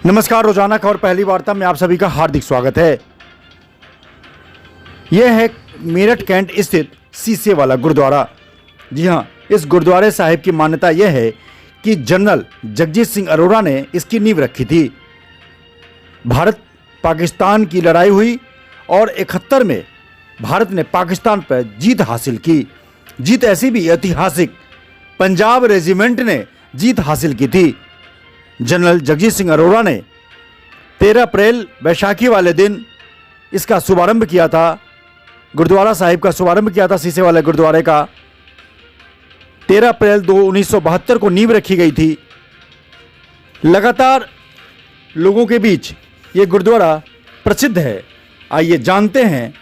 नमस्कार, रोजाना खबर पहली वार्ता में आप सभी का हार्दिक स्वागत है। यह है मेरठ कैंट स्थित शीशे वाला गुरुद्वारा। जी हां, इस गुरुद्वारे साहिब की मान्यता यह है कि जनरल जगजीत सिंह अरोड़ा ने इसकी नींव रखी थी। भारत पाकिस्तान की लड़ाई हुई और 71 में भारत ने पाकिस्तान पर जीत हासिल की। जीत ऐसी भी ऐतिहासिक, पंजाब रेजिमेंट ने जीत हासिल की थी। जनरल जगजीत सिंह अरोड़ा ने 13 अप्रैल बैसाखी वाले दिन इसका शुभारंभ किया था। गुरुद्वारा साहिब का शुभारंभ किया था शीशे वाले गुरुद्वारे का। 13 अप्रैल 1972 को नींव रखी गई थी। लगातार लोगों के बीच ये गुरुद्वारा प्रसिद्ध है। आइए जानते हैं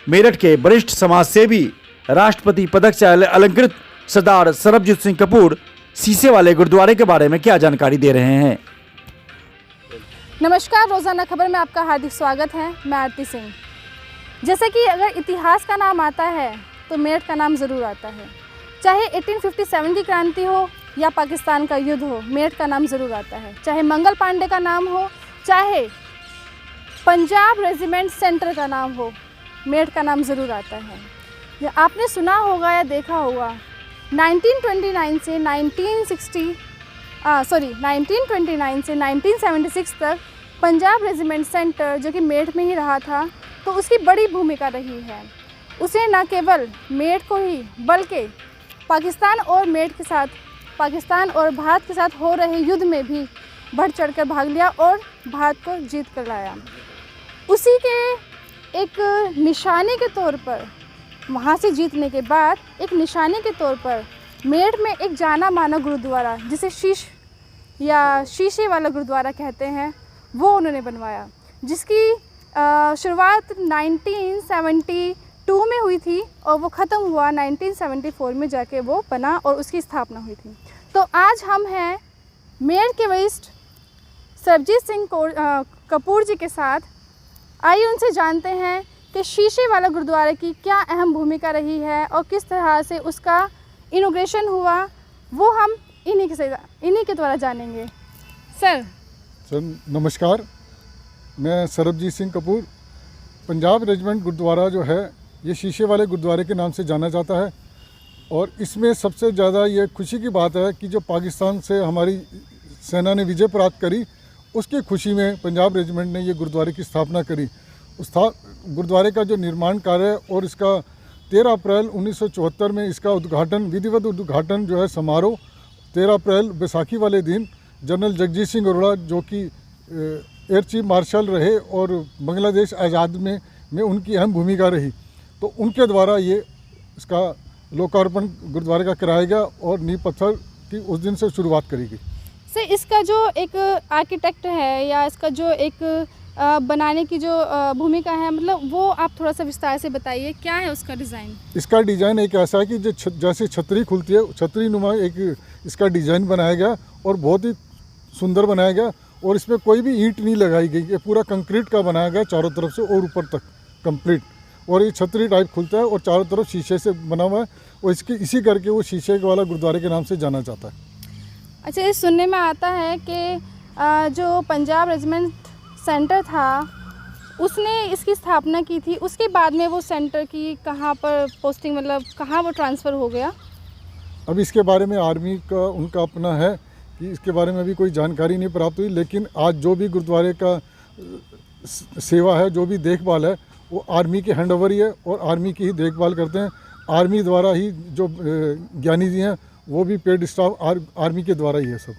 मेरठ के वरिष्ठ समाज सेवी, राष्ट्रपति पदक से अलंकृत सरदार सरबजीत सिंह कपूर शीशे वाले गुरुद्वारे के बारे में क्या जानकारी दे रहे हैं। नमस्कार, रोजाना खबर में आपका हार्दिक स्वागत है। मैं आरती सिंह। जैसे कि अगर इतिहास का नाम आता है तो मेरठ का नाम ज़रूर आता है। चाहे 1857 की क्रांति हो या पाकिस्तान का युद्ध हो, मेरठ का नाम ज़रूर आता है। चाहे मंगल पांडे का नाम हो, चाहे पंजाब रेजिमेंट सेंटर का नाम हो, मेरठ का नाम ज़रूर आता है। आपने सुना होगा या देखा होगा 1929 से 1976 तक पंजाब रेजिमेंट सेंटर जो कि मेरठ में ही रहा था, तो उसकी बड़ी भूमिका रही है। उसे न केवल मेरठ को ही बल्कि पाकिस्तान और भारत के साथ हो रहे युद्ध में भी बढ़ चढ़कर भाग लिया और भारत को जीत कर लाया। उसी के एक निशाने के तौर पर, वहाँ से जीतने के बाद एक निशाने के तौर पर मेरठ में एक जाना माना गुरुद्वारा, जिसे शीशे वाला गुरुद्वारा कहते हैं, वो उन्होंने बनवाया, जिसकी शुरुआत 1972 में हुई थी और वो ख़त्म हुआ 1974 में जाके वो बना और उसकी स्थापना हुई थी। तो आज हम हैं मेरठ के वरिष्ठ सरबजीत सिंह कपूर जी के साथ। आइए उनसे जानते हैं कि शीशे वाला गुरुद्वारे की क्या अहम भूमिका रही है और किस तरह से उसका इनॉग्रेशन हुआ, वो हम इन्हीं के द्वारा जानेंगे। सर नमस्कार, मैं सरबजीत सिंह कपूर। पंजाब रेजिमेंट गुरुद्वारा जो है ये शीशे वाले गुरुद्वारे के नाम से जाना जाता है और इसमें सबसे ज़्यादा ये खुशी की बात है कि जो पाकिस्तान से हमारी सेना ने विजय प्राप्त करी, उसकी खुशी में पंजाब रेजिमेंट ने ये गुरुद्वारे की स्थापना करी। उस गुरुद्वारे का जो निर्माण कार्य और इसका 13 अप्रैल 1974 में इसका उद्घाटन, विधिवत उद्घाटन जो है समारोह 13 अप्रैल बैसाखी वाले दिन जनरल जगजीत सिंह अरोड़ा, जो कि एयर चीफ मार्शल रहे और बांग्लादेश आज़ाद में उनकी अहम भूमिका रही, तो उनके द्वारा ये इसका लोकार्पण गुरुद्वारे का कराया गया और नींव पत्थर की उस दिन से शुरुआत करी गई। सर, इसका जो एक आर्किटेक्ट है या इसका जो एक बनाने की जो भूमिका है, मतलब वो आप थोड़ा सा विस्तार से बताइए, क्या है उसका डिज़ाइन? इसका डिज़ाइन एक ऐसा है कि जो जैसे छतरी खुलती है, छतरी नुमा एक इसका डिज़ाइन बनाया गया और बहुत ही सुंदर बनाया गया और इसमें कोई भी ईंट नहीं लगाई गई। ये पूरा कंक्रीट का बनाया गया चारों तरफ से और ऊपर तक कंप्लीट, और ये छतरी टाइप खुलता है और चारों तरफ शीशे से बना हुआ है और इसी करके वो शीशे वाला गुरुद्वारे के नाम से जाना जाता है। अच्छा, ये सुनने में आता है कि जो पंजाब रेजिमेंट सेंटर था उसने इसकी स्थापना की थी, उसके बाद में वो सेंटर की कहाँ पर पोस्टिंग, मतलब कहाँ वो ट्रांसफ़र हो गया? अब इसके बारे में आर्मी का उनका अपना है कि इसके बारे में अभी कोई जानकारी नहीं प्राप्त हुई, लेकिन आज जो भी गुरुद्वारे का सेवा है, जो भी देखभाल है, वो आर्मी के हैंडओवर ही है और आर्मी की ही देखभाल करते हैं। आर्मी द्वारा ही जो ज्ञानी जी हैं वो भी पेड स्टाफ आर्मी के द्वारा ही है सब।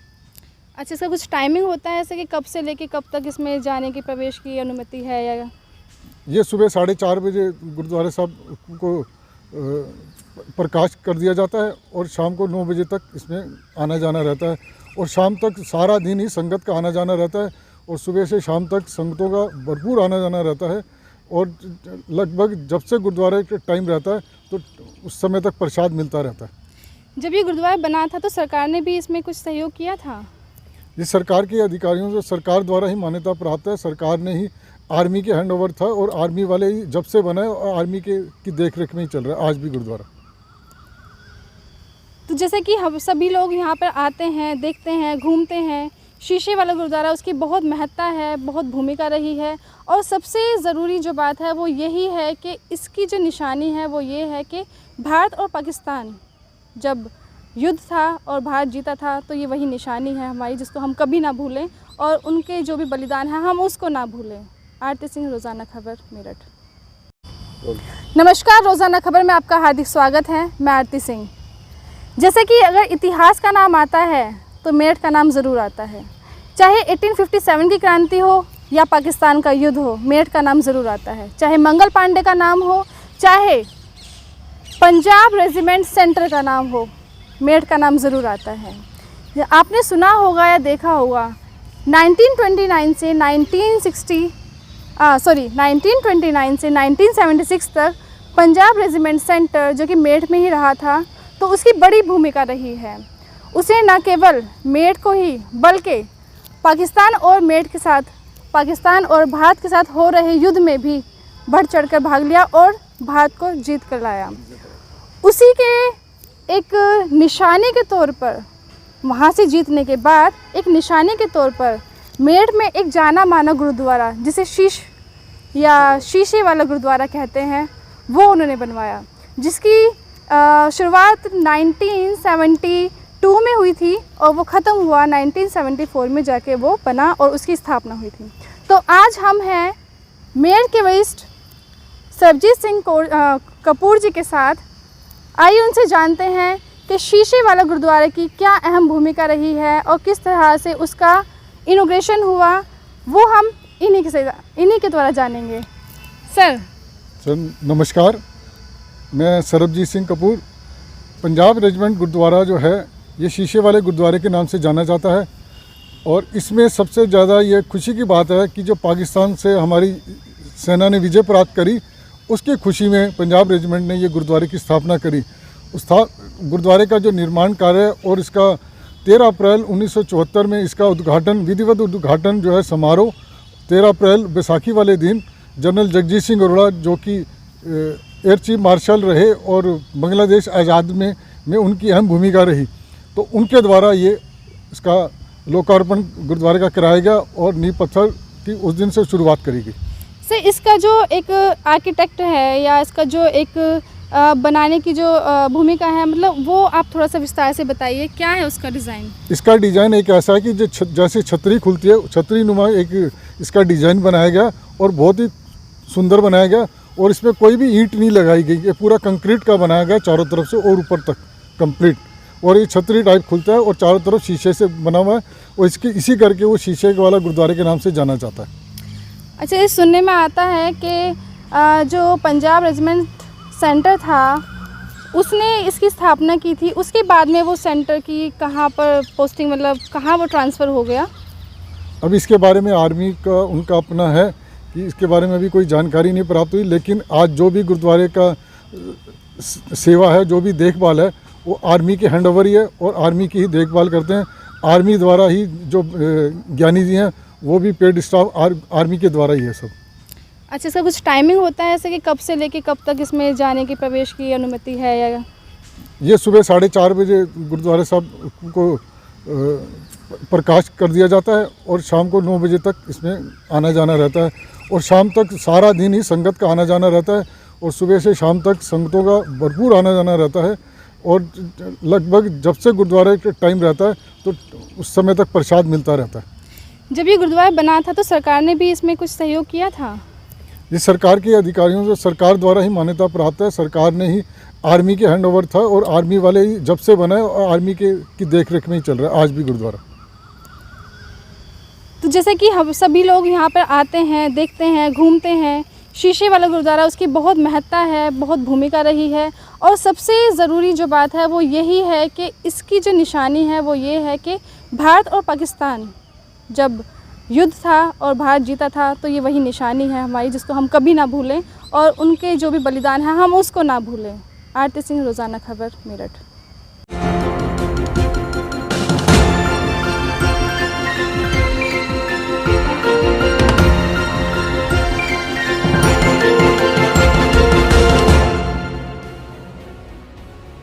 अच्छा, इसका कुछ टाइमिंग होता है ऐसे कि कब से लेके कब तक इसमें जाने की, प्रवेश की अनुमति है? या ये सुबह 4:30 बजे गुरुद्वारा साहब को प्रकाश कर दिया जाता है और शाम को 9 बजे तक इसमें आना जाना रहता है और शाम तक सारा दिन ही संगत का आना जाना रहता है और सुबह से शाम तक संगतों का भरपूर आना जाना रहता है और लगभग जब से गुरुद्वारे का टाइम रहता है तो उस समय तक प्रसाद मिलता रहता है। जब ये गुरुद्वारा बना था तो सरकार ने भी इसमें कुछ सहयोग किया था? ये सरकार के अधिकारियों से, सरकार द्वारा ही मान्यता प्राप्त है। सरकार ने ही, आर्मी के हैंडओवर था और आर्मी वाले ही जब से बना है और आर्मी की देखरेख में ही चल रहा है आज भी गुरुद्वारा। तो जैसे कि हम सभी लोग यहाँ पर आते हैं, देखते हैं, घूमते हैं, शीशे वाला गुरुद्वारा, उसकी बहुत महत्ता है, बहुत भूमिका रही है। और सबसे ज़रूरी जो बात है वो यही है कि इसकी जो निशानी है वो ये है कि भारत और पाकिस्तान जब युद्ध था और भारत जीता था, तो ये वही निशानी है हमारी, जिसको हम कभी ना भूलें और उनके जो भी बलिदान है हम उसको ना भूलें। आरती सिंह, रोज़ाना खबर, मेरठ। नमस्कार, रोज़ाना खबर में आपका हार्दिक स्वागत है। मैं आरती सिंह। जैसे कि अगर इतिहास का नाम आता है तो मेरठ का नाम ज़रूर आता है। चाहे 1857 की क्रांति हो या पाकिस्तान का युद्ध हो, मेरठ का नाम ज़रूर आता है। चाहे मंगल पांडे का नाम हो, चाहे पंजाब रेजिमेंट सेंटर का नाम हो, मेरठ का नाम ज़रूर आता है। आपने सुना होगा या देखा होगा 1929 से 1976 तक पंजाब रेजिमेंट सेंटर जो कि मेरठ में ही रहा था, तो उसकी बड़ी भूमिका रही है। उसे न केवल मेरठ को ही बल्कि पाकिस्तान और मेरठ के साथ, पाकिस्तान और भारत के साथ हो रहे युद्ध में भी बढ़ चढ़कर भाग लिया और भारत को जीत कर लाया। उसी के एक निशानी के तौर पर, वहाँ से जीतने के बाद एक निशानी के तौर पर मेरठ में एक जाना माना गुरुद्वारा, जिसे शीशे वाला गुरुद्वारा कहते हैं, वो उन्होंने बनवाया, जिसकी शुरुआत 1972 में हुई थी और वो ख़त्म हुआ 1974 में जाके वो बना और उसकी स्थापना हुई थी। तो आज हम हैं मेरठ के वरिष्ठ सरबजीत सिंह कपूर जी के साथ। आइए उनसे जानते हैं कि शीशे वाला गुरुद्वारे की क्या अहम भूमिका रही है और किस तरह से उसका इनॉग्रेशन हुआ, वो हम इन्हीं के द्वारा जानेंगे। सर नमस्कार, मैं सरबजीत सिंह कपूर। पंजाब रेजिमेंट गुरुद्वारा जो है ये शीशे वाले गुरुद्वारे के नाम से जाना जाता है और इसमें सबसे ज़्यादा ये खुशी की बात है कि जो पाकिस्तान से हमारी सेना ने विजय प्राप्त करी, उसकी खुशी में पंजाब रेजिमेंट ने ये गुरुद्वारे की स्थापना करी। गुरुद्वारे का जो निर्माण कार्य और इसका 13 अप्रैल 1974 में इसका उद्घाटन, विधिवत उद्घाटन जो है समारोह 13 अप्रैल बैसाखी वाले दिन जनरल जगजीत सिंह अरोड़ा, जो कि एयर चीफ मार्शल रहे और बांग्लादेश आज़ाद में उनकी अहम भूमिका रही, तो उनके द्वारा ये इसका लोकार्पण गुरुद्वारे का कराया गया और नींव पत्थर की उस दिन से शुरुआत करी गई। सर, इसका जो एक आर्किटेक्ट है या इसका जो एक बनाने की जो भूमिका है, मतलब वो आप थोड़ा सा विस्तार से बताइए, क्या है उसका डिज़ाइन? इसका डिज़ाइन एक ऐसा है कि जो जैसे छतरी खुलती है, छतरी नुमा एक इसका डिज़ाइन बनाया गया और बहुत ही सुंदर बनाया गया और इसमें कोई भी ईंट नहीं लगाई गई। ये पूरा कंक्रीट का बनाया गया चारों तरफ से और ऊपर तक कंप्लीट, और ये छतरी टाइप खुलता है और चारों तरफ शीशे से बना हुआ है और इसी करके वो शीशे वाला गुरुद्वारे के नाम से जाना जाता है। अच्छा, ये सुनने में आता है कि जो पंजाब रेजिमेंट सेंटर था उसने इसकी स्थापना की थी, उसके बाद में वो सेंटर की कहाँ पर पोस्टिंग, मतलब कहाँ वो ट्रांसफ़र हो गया? अब इसके बारे में आर्मी का उनका अपना है कि इसके बारे में अभी कोई जानकारी नहीं प्राप्त हुई, लेकिन आज जो भी गुरुद्वारे का सेवा है, जो भी देखभाल है, वो आर्मी के हैंडओवर ही है और आर्मी की ही देखभाल करते हैं। आर्मी द्वारा ही जो ज्ञानी जी हैं वो भी पेड स्टाफ आर्मी के द्वारा ही है सब। अच्छा सर, कुछ टाइमिंग होता है ऐसे कि कब से लेके कब तक इसमें जाने की, प्रवेश की अनुमति है? या ये सुबह 4:30 बजे गुरुद्वारे साहब को प्रकाश कर दिया जाता है और शाम को 9 बजे तक इसमें आना जाना रहता है और शाम तक सारा दिन ही संगत का आना जाना रहता है और सुबह से शाम तक संगतों का भरपूर आना जाना रहता है और लगभग जब से गुरुद्वारे का टाइम रहता है तो उस समय तक प्रसाद मिलता रहता है। जब ये गुरुद्वारा बना था तो सरकार ने भी इसमें कुछ सहयोग किया था? ये सरकार के अधिकारियों से, सरकार द्वारा ही मान्यता प्राप्त है। सरकार ने ही, आर्मी के हैंडओवर था और आर्मी वाले ही जब से बना है और आर्मी की देखरेख में ही चल रहा है आज भी गुरुद्वारा। तो जैसे कि हम सभी लोग यहाँ पर आते हैं, देखते हैं, घूमते हैं, शीशे वाला गुरुद्वारा, उसकी बहुत महत्ता है, बहुत भूमिका रही है और सबसे ज़रूरी जो बात है वो यही है कि इसकी जो निशानी है वो ये है कि भारत और पाकिस्तान जब युद्ध था और भारत जीता था, तो ये वही निशानी है हमारी, जिसको हम कभी ना भूलें और उनके जो भी बलिदान है हम उसको ना भूलें। आरती सिंह, रोज़ाना खबर, मेरठ।